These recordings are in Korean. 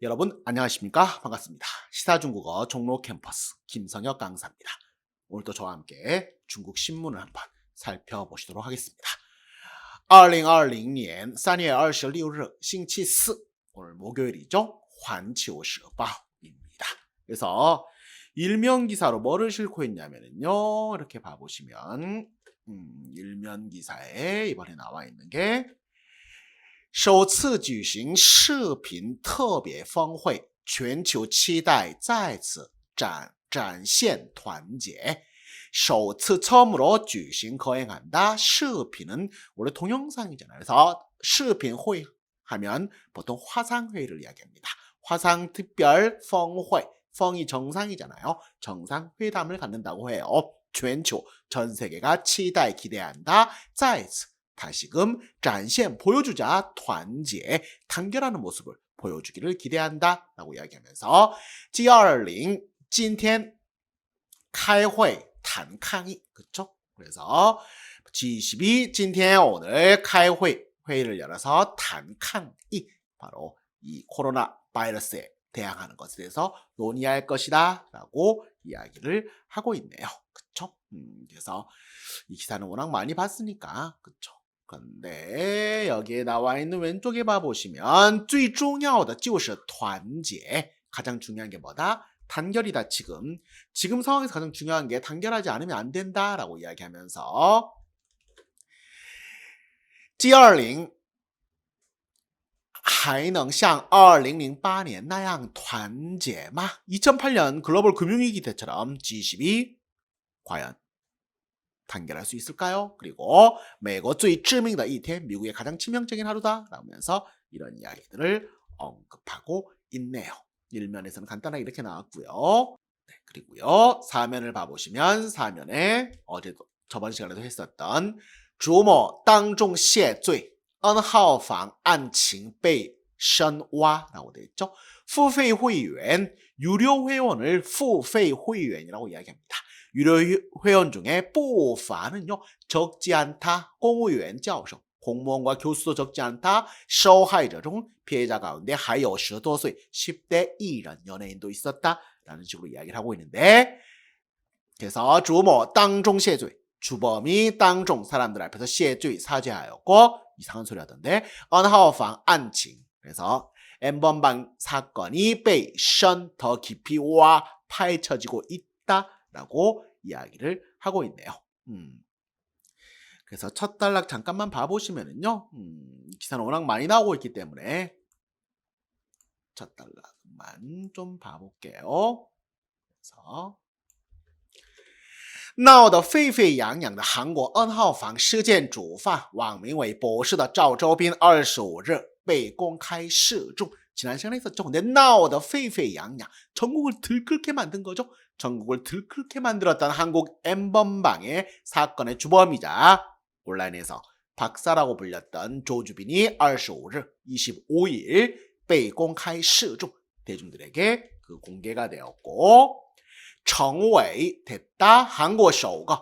여러분 안녕하십니까? 반갑습니다. 시사중국어 종로 캠퍼스 김성혁 강사입니다. 오늘도 저와 함께 중국 신문을 한번 살펴보시도록 하겠습니다. 2020년 3월 26일 星期四 오늘 목요일이죠. 환치오시바입니다. 그래서 일면 기사로 뭐를 싣고 있냐면요. 이렇게 봐보시면 일면 기사에 이번에 나와 있는 게 首次举行视频特别峰会，全球期待再次展现团结。首次처음으로 举行 거행한다. 视频은 원래 동영상이잖아요. 그래서 视频会 하면 보통 화상회의를 이야기합니다. 화상 특별 峰会, 峰이 정상이잖아요. 정상회담을 갖는다고 해요. 全球, 전 세계가 期待 기대한다. 再次 다시금 展现 보여주자. 团结 단결하는 모습을 보여주기를 기대한다 라고 이야기하면서 G20 今天开会谈抗议 그쵸? 그래서 G22 今天 오늘 开会 회의를 열어서 谈抗议 바로 이 코로나 바이러스에 대항하는 것에 대해서 논의할 것이다 라고 이야기를 하고 있네요. 그쵸? 그래서 이 기사는 워낙 많이 봤으니까 그쵸? 그런데 여기에 나와 있는 왼쪽에 봐보시면 最重要的就是团结 가장 중요한 게 뭐다? 단결이다. 지금 상황에서 가장 중요한 게 단결하지 않으면 안 된다라고 이야기하면서 G20 还能像2008年那样团结吗? 2008년 글로벌 금융위기 때처럼 G22 과연 단결할 수 있을까요? 그리고 美国最致命的一天 미국의 가장 치명적인 하루다 라면서 이런 이야기들을 언급하고 있네요. 1면에서는 간단하게 이렇게 나왔고요. 네, 그리고요. 4면을 봐보시면 4면에 어제도 저번 시간에도 했었던 主谋当众谢罪 N号房案情被深挖라고 되어 있죠. 付费会员 유료 회원을 付费会员이라고 이야기합니다. 유료 회원 중에 不乏는요 적지 않다. 공무원 教授 공무원과 교수도 적지 않다. 受害者중 피해자 가운데 还有10多岁 10대 艺人 연예인도 있었다. 라는 식으로 이야기를 하고 있는데 그래서 主谋当众谢罪 주범이 当众 사람들 앞에서 谢罪 사죄하였고 이상한 소리 하던데 2号房案情 그래서 N번방 사건이 被深 더 깊이 와 파헤쳐지고 있다. 라고 이야기를 하고 있네요. 그래서 첫 단락 잠깐만 봐보시면은요. 기사는 워낙 많이 나오고 있기 때문에 첫 단락만 좀 봐볼게요. 그래서 闹得沸沸扬扬的韩国N号房事件主犯网名为博士的赵周斌25日被公开示众 지난 시간에 있었죠. 근데 闹得沸沸扬扬 전국을 들끓게 만든 거죠. 전국을 들끓게 만들었던 한국 N번방의 사건의 주범이자 온라인에서 박사라고 불렸던 조주빈이 25일 25일 被公开示众 대중들에게 그 공개가 되었고 成为 됐다. 한국 首个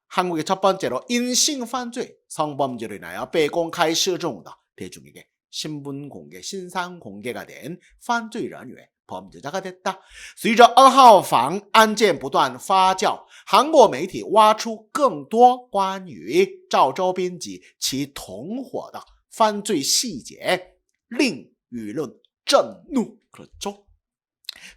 한국의 첫 번째로 인신犯罪 성범죄로 인하여 被公开示众的 대중에게 신분 공개, 신상 공개가 된 犯罪人员 범죄자가 됐다. 随着2号房案件不断发酵，韩国媒体挖出更多关于赵周斌及其同伙的犯罪细节，令舆论震怒。 그렇죠?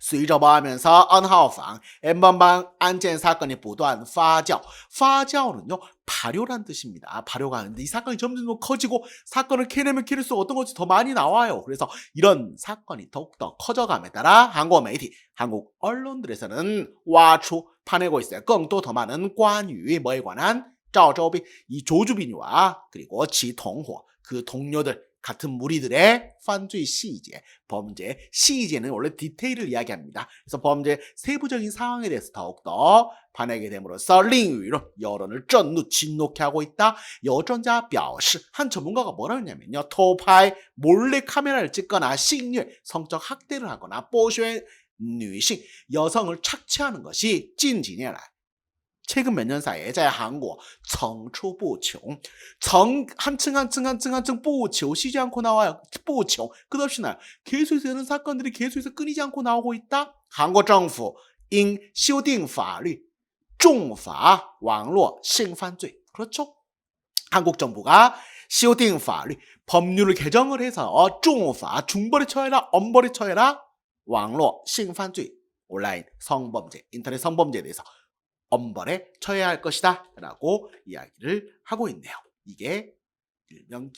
随着뭐 하면서 2号房 N번방案件 사건이 不断发酵 发酵는요 발효란 뜻입니다. 발효가 하는데 이 사건이 점점 더 커지고 사건을 캐내면 캐낼수록 어떤 것이 더 많이 나와요. 그래서 이런 사건이 더욱더 커져감에 따라 한국媒体 한국 언론들에서는 와추 파내고 있어요. 更多 더 많은 关于 뭐에 관한 赵周斌 이 조주빈이와 그리고 지 동호 그 동료들 같은 무리들의 犯罪细节 범죄 시제는 원래 디테일을 이야기합니다. 그래서 범죄 세부적인 상황에 대해서 더욱더 파내게 됨으로써 令舆论 여론을 진노케 하고 있다. 여전자 表示 한 전문가가 뭐라고 했냐면요.偷拍 몰래 카메라를 찍거나 性虐 성적 학대를 하거나 剥削女性 여성을 착취하는 것이 近几年来 최근 몇 년 사이에 在韩国层出不穷. 层한층不穷, 쉬지 않고 나와요. 不穷, 끝없이 나요. 계속해서 이런 사건들이 계속해서 끊이지 않고 나오고 있다. 한국 정부 应修订法律重罚网络性犯罪. 그렇죠? 한국 정부가 修订法律 법률을 개정을 해서 重罚 중벌에 처해라, 엄벌에 처해라. 网络性犯罪 온라인 성범죄, 인터넷 성범죄에 대해서 엄벌에 처해야 할 것이다 라고 이야기를 하고 있네요. 이게 일명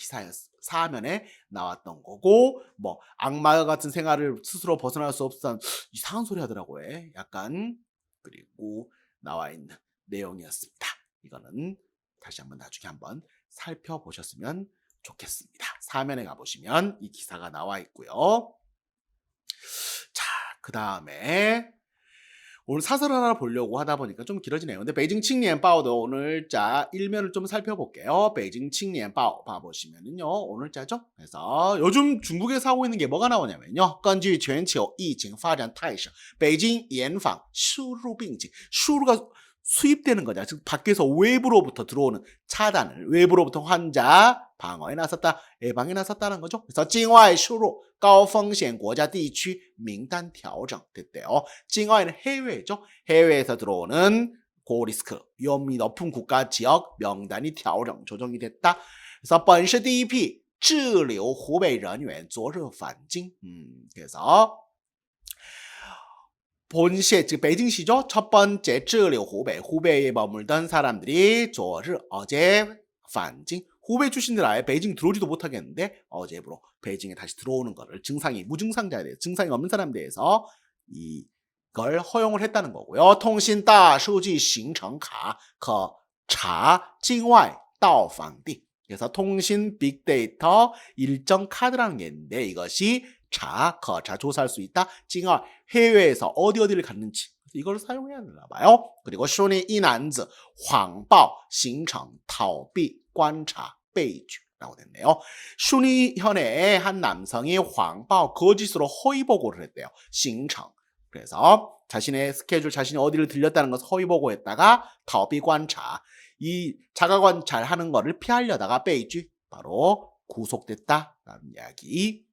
사면에 나왔던 거고, 뭐 악마 같은 생활을 스스로 벗어날 수 없었던 이상한 소리 하더라고요. 약간. 그리고 나와 있는 내용이었습니다. 이거는 다시 한번 나중에 한번 살펴보셨으면 좋겠습니다. 사면에 가보시면 이 기사가 나와 있고요. 자, 그 다음에 오늘 사설 하나 보려고 하다 보니까 좀 길어지네요. 근데 베이징 칭리엔바오도 오늘 자 일면을 좀 살펴볼게요. 베이징 칭리엔바오 봐보시면은요, 오늘 자죠. 그래서 요즘 중국에서 하고 있는 게 뭐가 나오냐면요. 根据全球疫情发展态势, 베이징严防输入病情.输入가 수입되는 거죠. 즉 밖에서 외부로부터 들어오는 차단을, 외부로부터 환자 방어에 나섰다, 예방에 나섰다는 거죠. 그래서 境外输入高风险国家地区名单调整 됐대요. 境外는 해외죠. 해외에서 들어오는 고리스크, 위험이 높은 국가 지역 명단이 조정이 됐다. 그래서 本市第一批滞留湖北人员昨日返京. 그래서 본시, 즉 베이징시죠. 첫 번째 滞留 후베이에 머물던 사람들이 昨日 어제 返京. 후베이 출신들 아예 베이징 들어오지도 못하겠는데 어제부로 베이징에 다시 들어오는 거를 무증상자에 대해서, 증상이 없는 사람에 대해서 이걸 허용을 했다는 거고요. 通信大数据形成卡可查境外到访地. 그래서 통신 빅데이터 일정 카드라는 게 있는데 이것이 거차 조사할 수 있다. 境外 해외에서 어디를 갔는지 이걸 사용해야 되나 봐요. 그리고 说你一男子谎报行程逃避观察被拒라고 됐네요. 슈니현의 한 남성이 황bao 거짓으로 허위 보고를 했대요. 行程. 그래서 자신의 스케줄, 자신이 어디를 들렸다는 것을 허위 보고했다가 逃避观察, 이 자가 관찰하는 거를 피하려다가 被拒, 바로 구속됐다라는 이야기.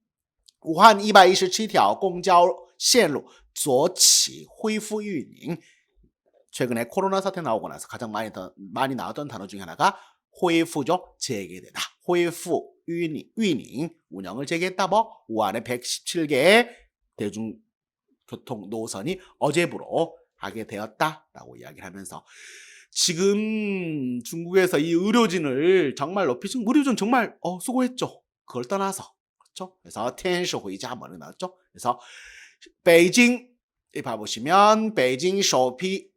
우한 227条公交线路昨起恢复运营. 최근에 코로나 사태 나오고 나서 가장 많이 나왔던 단어 중에 하나가恢复죠. 재개되다. 恢复 运营, 운영을 재개했다. 뭐 우한의 117개의 대중교통 노선이 어제부로 하게 되었다라고 이야기를 하면서, 지금 중국에서 이 의료진을 정말 높이신, 의료진 정말 수고했죠. 그걸 떠나서, 그렇죠? 그래서 天使回家 뭐는 나왔죠. 그래서 베이징 봐보시면 베이징 쇼피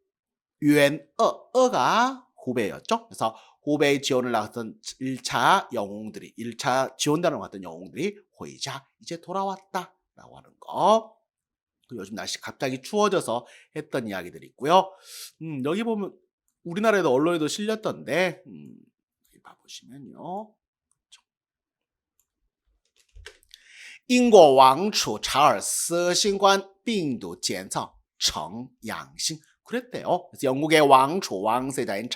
유엔어가 후베이였죠. 그래서 후베이 지원을 나갔던 1차 영웅들이, 1차 지원단을 왔던 영웅들이 회자 이제 돌아왔다라고 하는 거. 요즘 날씨 갑자기 추워져서 했던 이야기들이 있고요. 여기 보면 우리나라에도 언론에도 실렸던데, 여기 봐보시면요. 英国王储查尔斯新冠病毒检测呈阳性. 그랬대요. 그래서 영국의 왕储, 왕세자인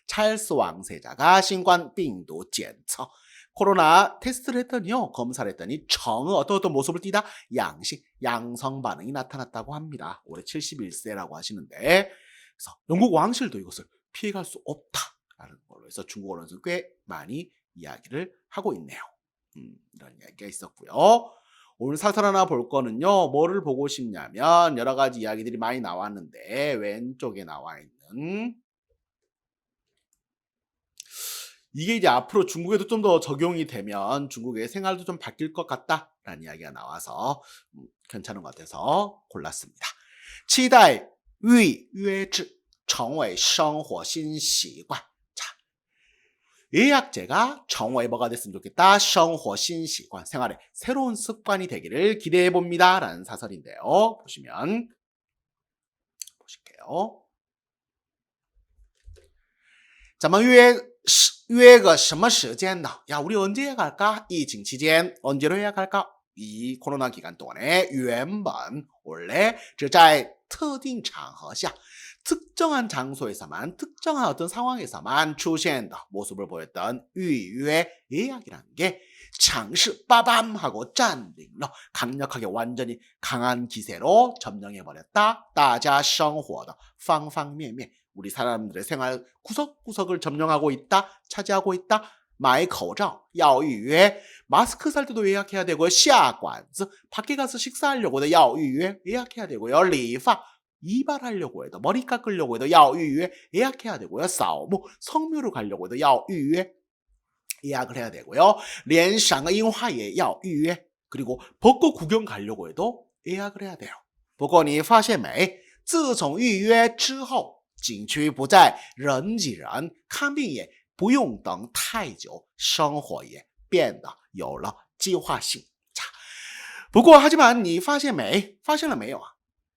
찰스 왕세자가 신冠 病毒 检测, 코로나 테스트를 했더니요, 검사를 했더니 어떤 모습을 띠다? 양성 반응이 나타났다고 합니다. 올해 71세라고 하시는데, 그래서 영국 왕실도 이것을 피해갈 수 없다라는 걸로 해서 중국 언론에서 꽤 많이 이야기를 하고 있네요. 이런 이야기가 있었고요. 오늘 사설 하나 볼 거는요, 뭐를 보고 싶냐면 여러 가지 이야기들이 많이 나왔는데, 왼쪽에 나와 있는 이게 이제 앞으로 중국에도 좀 더 적용이 되면 중국의 생활도 좀 바뀔 것 같다라는 이야기가 나와서 괜찮은 것 같아서 골랐습니다. 期待预约制成为生活新习惯. 예약제가 정오에 뭐가 됐으면 좋겠다. 生活新习惯, 생활의 새로운 습관이 되기를 기대해봅니다 라는 사설인데요. 보시면 보실게요. 咱们约个什么时间呢? 야, 우리 언제 예약할까? 疫情期间 언제로 예약할까? 이 코로나 기간 동안에 原本 원래 只在特定场合下 특정한 장소에서만 특정한 어떤 상황에서만 출시한다 모습을 보였던预约 예약이라는 게 장시 빠밤하고 짠定了 강력하게 완전히 강한 기세로 점령해버렸다. 大家生活的方方面面 우리 사람들의 생활 구석구석을 점령하고 있다. 차지하고 있다. 买口罩要预约 마스크 살 때도 예약해야 되고요. 下馆子 밖에 가서 식사하려고도 要预约 예약해야 되고요. 理发 이발하려고 해도 머리 깎으려고 해도 要预约 예약해야 되고요. 扫墓 성묘를 가려고 해도 要预约 예약을 해야 되고요. 连赏个樱花也要预约 그리고 벚꽃 구경 가려고 해도 예약을 해야 돼요. 不过你发现没自从预约之后景区不再人挤人看病也不用等太久生活也变得有了计划性 자, 不过 하지만 你发现没发现了没有啊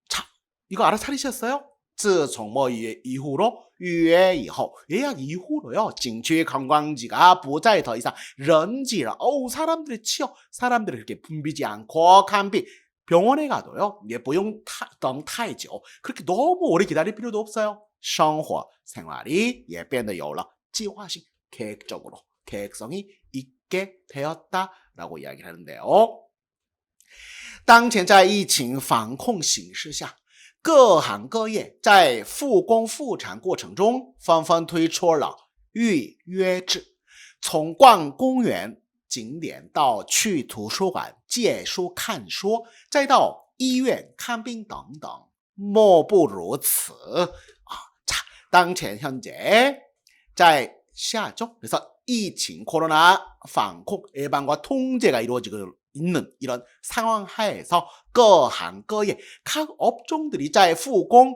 자, 이거 알아차리셨어요? 自从뭐 이후로 预约以后 예약 이후로요. 景区 관광지가 不再더 이상 人挤人 사람들이 치여 사람들이 그렇게 붐비지 않고 칸비 병원에 가도요. 이게 不用等太久 그렇게 너무 오래 기다릴 필요도 없어요. 生活 생활이 也变得有了计划性 계획적으로 계획성이 있게 되었다라고 이야기를 하는데요. 当前在疫情防控形势下各行各业在复工复产过程中纷纷推出了预约制，从逛公园景点到去图书馆借书看书，再到医院看病等等，莫不如此。자, 当前현재在下周 그래서疫情 코로나 방콕 예방과 통제가 이루어지고 있는 이런 상황 하에서 各行各业 각 업종들이 在复工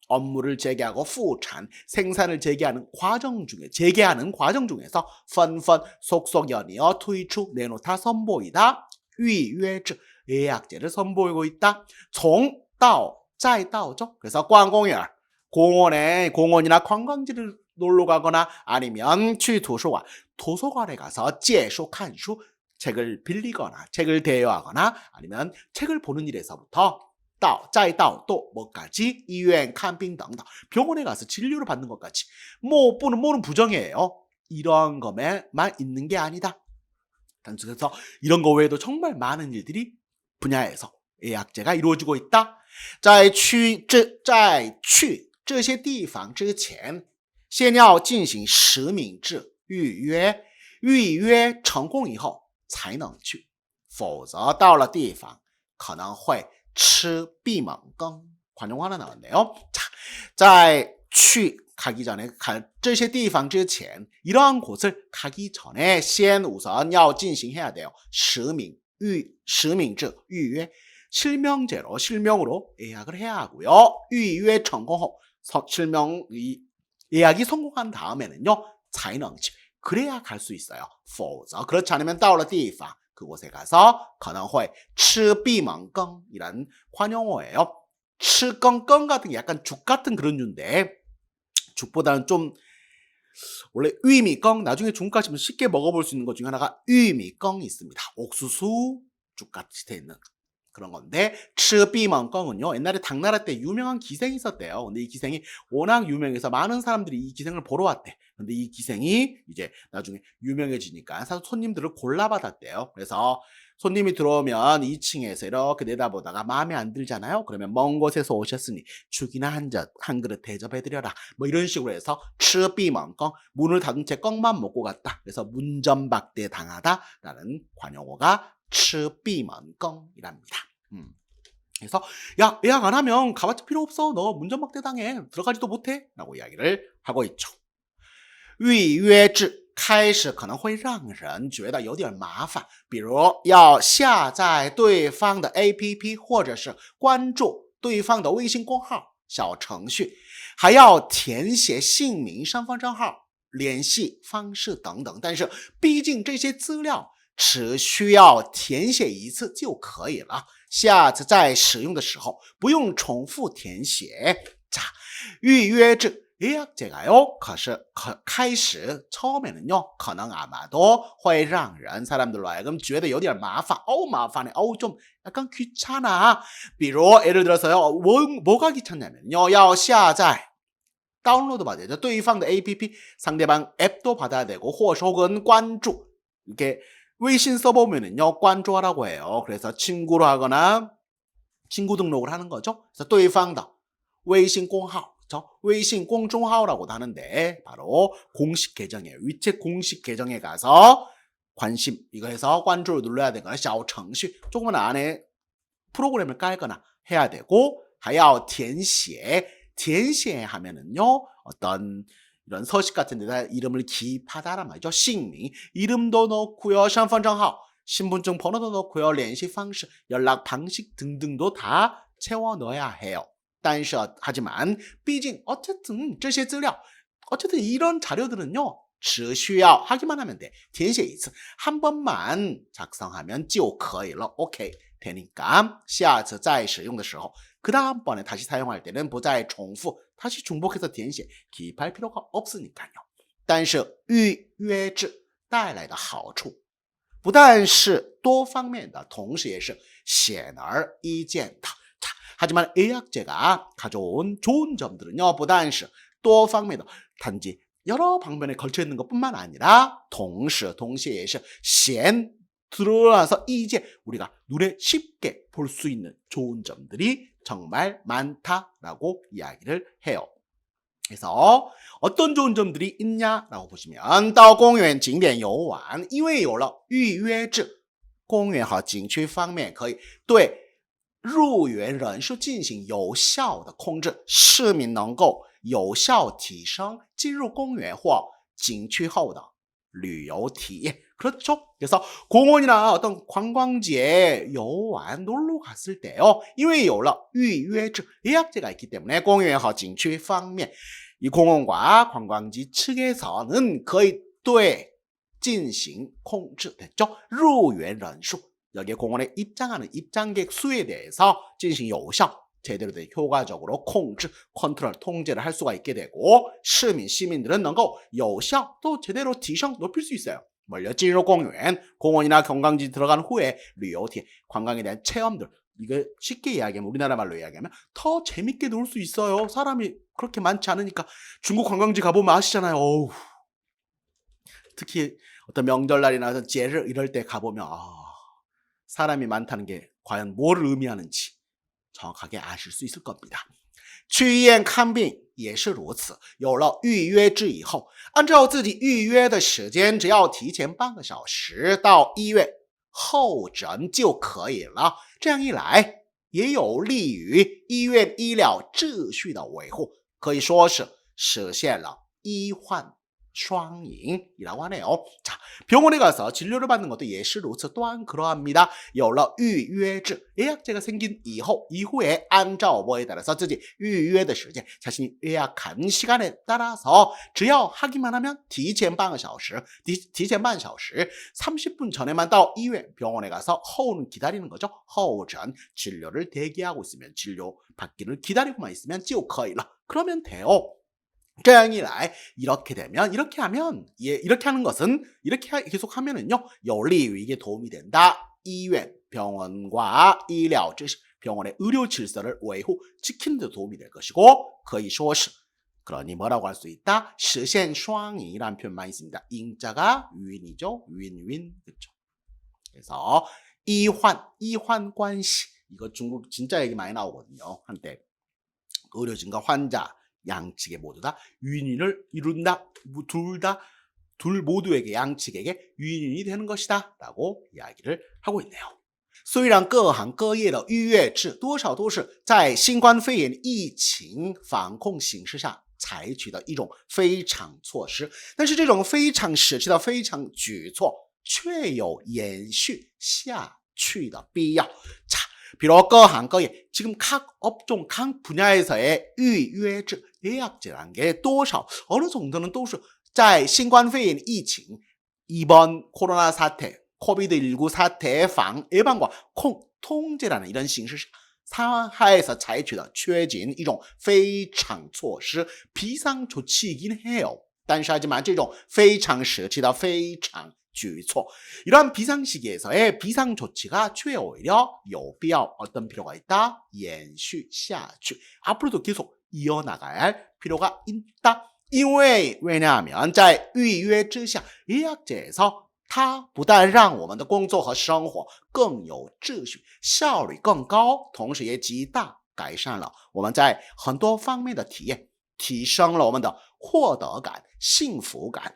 업무를 재개하고 复产 생산을 재개하는 과정 중에서 纷纷 속속 연이어 推出 내놓다 선보이다 预约制 예약제를 선보이고 있다 从到再到죠 그래서 逛公园 공원이나 관광지를 놀러 가거나 아니면 去图书馆 도서관에 가서 借书看书 책을 빌리거나 책을 대여하거나 아니면 책을 보는 일에서부터 再到 또 뭐까지 医院看病等等 병원에 가서 진료를 받는 것까지 뭐는 부정이에요. 이러한 것에만 있는 게 아니다. 그래서 이런 거 외에도 정말 많은 일들이 분야에서 예약제가 이루어지고 있다. 在去这些地方之前先要进行实名制预约成功以后才能去否则到了地方可能会吃闭门羹 관용 하나 나왔네요. 자, 在去 가기 전에这些地方之前 이러한 곳을 가기 전에 先 우선 要进行해야 돼요. 实名制预约 실명으로 예약을 해야 하고요. 预约成功后 예약이 성공한 다음에는요. 才能去 그래야 갈 수 있어요. 否则 그렇지 않으면 到了地方 그곳에 가서 可能会吃闭门羹 이란 관용어예요. 吃羹 같은 게 약간 죽 같은 그런 류인데 죽보다는 좀 원래 위미羹 나중에 중국 가시면 쉽게 먹어볼 수 있는 것 중에 하나가 위미羹이 있습니다. 옥수수 죽같이 돼 있는 그런 건데 吃闭门羹은요 옛날에 당나라 때 유명한 기생이 있었대요. 근데 이 기생이 워낙 유명해서 많은 사람들이 이 기생을 보러 왔대. 근데 이 기생이 이제 나중에 유명해지니까 손님들을 골라받았대요. 그래서 손님이 들어오면 2층에서 이렇게 내다보다가 마음에 안 들잖아요. 그러면 먼 곳에서 오셨으니 죽이나 한 그릇 대접해드려라. 뭐 이런 식으로 해서 吃闭门羹 문을 닫은 채 껌만 먹고 갔다. 그래서 문전박대 당하다라는 관용어가 吃闭门羹 이랍니다. 그래서 야 예약 안 하면 가봤자 필요 없어. 너 문전박대 당해. 들어가지도 못해. 라고 이야기를 하고 있죠. 预约制开始可能会让人觉得有点麻烦，比如要下载对方的 APP 或者是关注对方的微信公号小程序，还要填写姓名、身份证号、联系方式等等。但是毕竟这些资料只需要填写一次就可以了，下次在使用的时候不用重复填写。자，预约制 예약제가요. 可是开始 처음에는요. 可能 아마도 会让人 사람들로 하여금 觉得有点麻烦.麻烦해. 좀 약간 귀찮아. 比如 예를 들어서요. 뭐가 귀찮냐면요. 要下载 다운로드 받아야 돼. 对方的 APP, 상대방 앱도 받아야 되고, 或是혹은 关注. 이렇게微信 써보면은요, 关注하라고 해요. 그래서 친구로 하거나 친구 등록을 하는 거죠. 그래서 对方的 微信 공号, 그렇죠? 微信 공众号라고도 하는데 바로 공식 계정이에요. 위챗 공식 계정에 가서 관심 이거 해서 关注를 눌러야 되거나 小程序 조금은 안에 프로그램을 깔거나 해야 되고, 还要填写 填写 하면은요, 어떤 이런 서식 같은 데다 이름을 기입하다란 말이죠.姓名 이름도 넣고요, 身份证号 신분증 번호도 넣고요, 联系方式 연락 방식 등등도 다 채워 넣어야 해요. 但是 하지만 毕竟 어쨌든 这些资料 어쨌든 이런 자료들은요, 只需要 하기만 하면 돼. 填写一次 한 번만 작성하면 就可以了. 오케이 되니까 下次再使用的时候 그 다음번에 다시 사용할 때는 不再重复 다시 중복해서 填写 기입할 필요가 없으니까요. 但是预约制带来的好处不但是多方面的，同时也是显而易见的. 자, 하지만 예약제가 가져온 좋은 점들은요, 不但是多方面的 단지 여러 방면에 걸쳐 있는 것뿐만 아니라 同时也是显 들어와서 이제 우리가 눈에 쉽게 볼 수 있는 좋은 점들이 정말 많다라고 이야기를 해요. 그래서 어떤 좋은 점들이 있냐라고 보시면 到公园景点游玩因为有了预约制公园和景区方面可以对入园人数进行有效的控制市民能够有效提升进入公园或景区后的旅游体验 그렇죠? 그래서 공원이나 어떤 관광지에游玩 놀러 갔을 때요. 因为有了预约制 예약제가 있기 때문에 公园和景区方面 이 공원과 관광지 측에서는 거의 对进行控制됐죠? 入园人数 여기에 공원에 입장하는 입장객 수에 대해서 进行有效 제대로 된 효과적으로 컨트롤, 통제를 할 수가 있게 되고 시민들은 能够有效 또 제대로 提升 높일 수 있어요. 뭘요? 进入公园 공원이나 관광지 들어간 후에 旅游体 관광에 대한 체험들 이거 쉽게 이야기하면 우리나라 말로 이야기하면 더 재밌게 놀 수 있어요. 사람이 그렇게 많지 않으니까 중국 관광지 가보면 아시잖아요. 어우, 특히 어떤 명절날이나节日 이럴 때 가보면 사람이 많다는 게 과연 뭘 의미하는지 정확하게 아실 수 있을 겁니다. 去医院看病也是如此有了预约制以后按照自己预约的时间只要提前半个小时到医院候诊就可以了这样一来也有利于医院医疗秩序的维护可以说是实现了医患 双赢이라고 하네요. 자, 병원에 가서 진료를 받는 것도 예시如此 또한 그러합니다. 有了预约制 예약제가 생긴 이후에 按照뭐에 따라서 自己预约的时间 자신이 예약한 시간에 따라서 只要하기만 하면 提前半小时 30분 전에만 到医院 병원에 가서 허우는 기다리는 거죠. 허우전 진료를 대기하고 있으면 진료 받기를 기다리고만 있으면 就可以了 그러면 돼요. 这样一来 이렇게 되면 이렇게 하면 이렇게 하는 것은 이렇게 계속 하면은요 有利于 이게 도움이 된다. 医院 병원과 医疗 병원의 의료 질서를维护 지키는 데 도움이 될 것이고 可以说是 그러니 뭐라고 할 수 있다? 实现双赢이라는 표현만 있습니다. 인자가 윈이죠. 윈윈 그렇죠. 그래서 이환 관시 이거 중국 진짜 얘기 많이 나오거든요. 한때 의료진과 환자 양측에 모두 다 윈윈을 이룬다. 둘 모두에게 양측에게 윈윈이 되는 것이다 라고 이야기를 하고 있네요. 虽然各行各业的预约制多少都是在新冠肺炎疫情防控形势下采取的一种非常措施但是这种非常时期的非常举措却有延续下去的必要 자, 비록 各行各业 지금 각 업종, 각 분야에서의 预约制 예약제라는 게 多少 어느 정도는 都是在新冠肺炎疫情 이번 코로나 사태, 코비드19 사태의 예방과 통제라는 이런形式 상하에서 采取的确尽一种非常措施 비상조치이긴 해요. 但是 하지만 这种非常时期的非常举措 이러한 비상시기에서의 비상조치가 최 오히려 有必要 어떤 필요가 있다? 延续下去 앞으로도 계속 이어나가야 할 필요가 있다. 왜냐하면 在预约之下 예약제에서它不但让我们的工作和生活更有秩序，效率更高，同时也极大改善了我们在很多方面的体验，提升了我们的获得感、幸福感。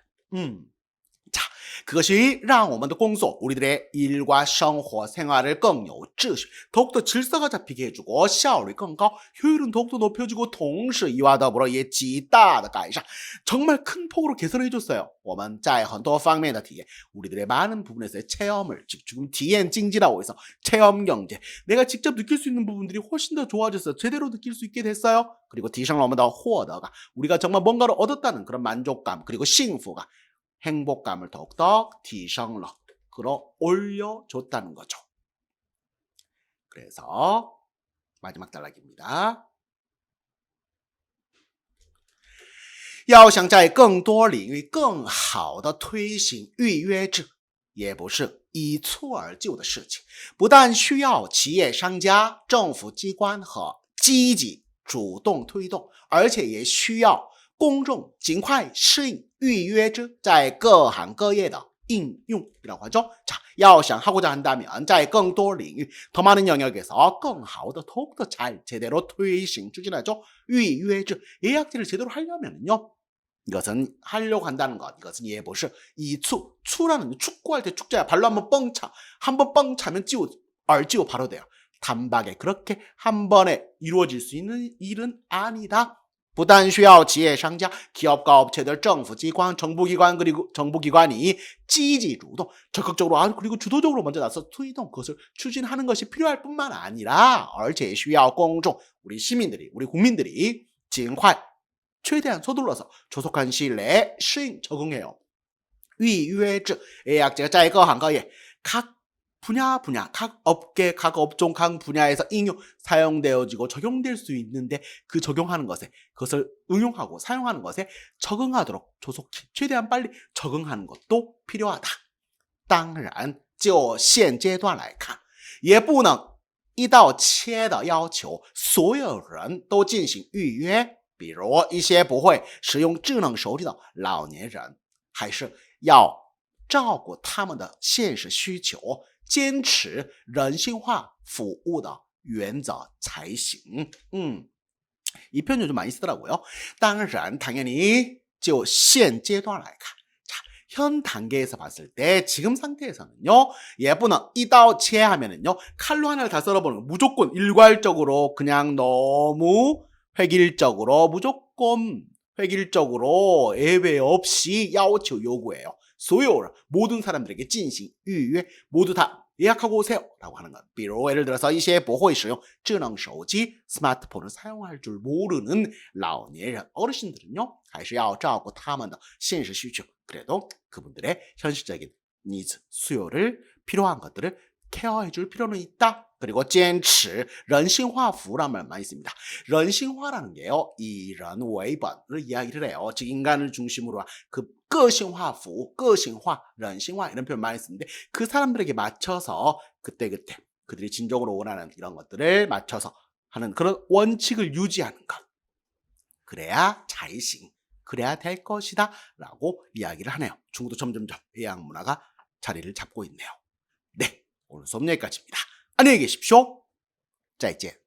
자, 그것이 让我们的工作 우리들의 일과 生活 생활을 更有秩序 더욱더 질서가 잡히게 해주고 效率更高 효율은 더욱더 높여주고 同时 이와 더불어 예极大的改善 정말 큰 폭으로 개선해 줬어요. 我们在很多方面的体验 우리들의 많은 부분에서의 체험을 지금 体验经济라고 해서 체험 경제 내가 직접 느낄 수 있는 부분들이 훨씬 더 좋아졌어요. 제대로 느낄 수 있게 됐어요. 그리고 提升了我们的获得感 우리가 정말 뭔가를 얻었다는 그런 만족감 그리고 幸福感 행복감을 더욱더 提升了 끌어올려줬다는 거죠. 그래서 마지막 단락입니다. 要想在更多领域更好的推行预约制也不是一蹴而就的事情，不但需要企业商家、政府机关和积极主动推动，而且也需要公众尽快适应预约制在各行各业的应用이라고 하죠. 자, 要想하고자 한다면 在更多领域 더 많은 영역에서 更好的 더욱더 잘 제대로推行 추진하죠. 预约制 예약제를 제대로 하려면요. 이것은 하려고 한다는 것. 이것은 예, 不是 이추, 추라는 축구할 때 축자야. 발로 한번 뻥 차. 한번 뻥 차면 얼지고 바로 돼요. 단박에 그렇게 한 번에 이루어질 수 있는 일은 아니다. 不但需要企业商家 기업과 업체들, 政府机关, 정부기관 그리고 정부기관이 积极主动, 적극적으로 그리고 주도적으로 먼저 나서推动 그것을 추진하는 것이 필요할 뿐만 아니라 而且需要公众 우리 시민들이, 우리 국민들이 尽快 최대한 서둘러서 조속한 시일 내에适应 적응해요. 预约制 예약제가 在各行各业 각 분야, 각 업계, 각 업종, 각 분야에서應用, 사용되어지고 적용될 수 있는데 그 적용하는 것에, 그것을 응용하고 사용하는 것에 적응하도록 조속히, 최대한 빨리 적응하는 것도 필요하다. 当然就现阶段来看也不能一刀切的要求所有人都进行预约比如一些不会使用智能手机的老年人还是要照顾他们的现实需求坚持人性化服务的原则才行. 이 표현을 좀 많이 쓰더라고요. 当然 당연히 就现阶段来看 자, 현 단계에서 봤을 때 지금 상태에서는요. 예쁘는 이다오체 하면은요. 칼로 하나를 다 썰어보는 거 무조건 일괄적으로 그냥 너무 획일적으로 무조건 획일적으로 예외 없이 야오치오 요구해요. 소요 모든 사람들에게 진심预约 모두 다 예약하고 오세요 라고 하는 것. 比如 예를 들어서 一些不会使用智能手机 스마트폰을 사용할 줄 모르는 老年人 어르신들은요. 还是要照顾他们的现实需求 그래도 그분들의 현실적인 니즈, 수요를 필요한 것들을 케어해 줄 필요는 있다. 그리고 坚持人性化服务라는 말 많이 씁니다. 人性化라는 게요. 以人为本을 이야기를 해요. 즉 인간을 중심으로 그个性化服务, 个性化, 人性化 이런 표현 많이 쓰는데 그 사람들에게 맞춰서 그때그때 그들이 진정으로 원하는 이런 것들을 맞춰서 하는 그런 원칙을 유지하는 것. 그래야 자의식, 그래야 될 것이다 라고 이야기를 하네요. 중국도 점점점 예약 문화가 자리를 잡고 있네요. 네, 오늘 수업 여기까지입니다. 안녕히 계십시오. 再见.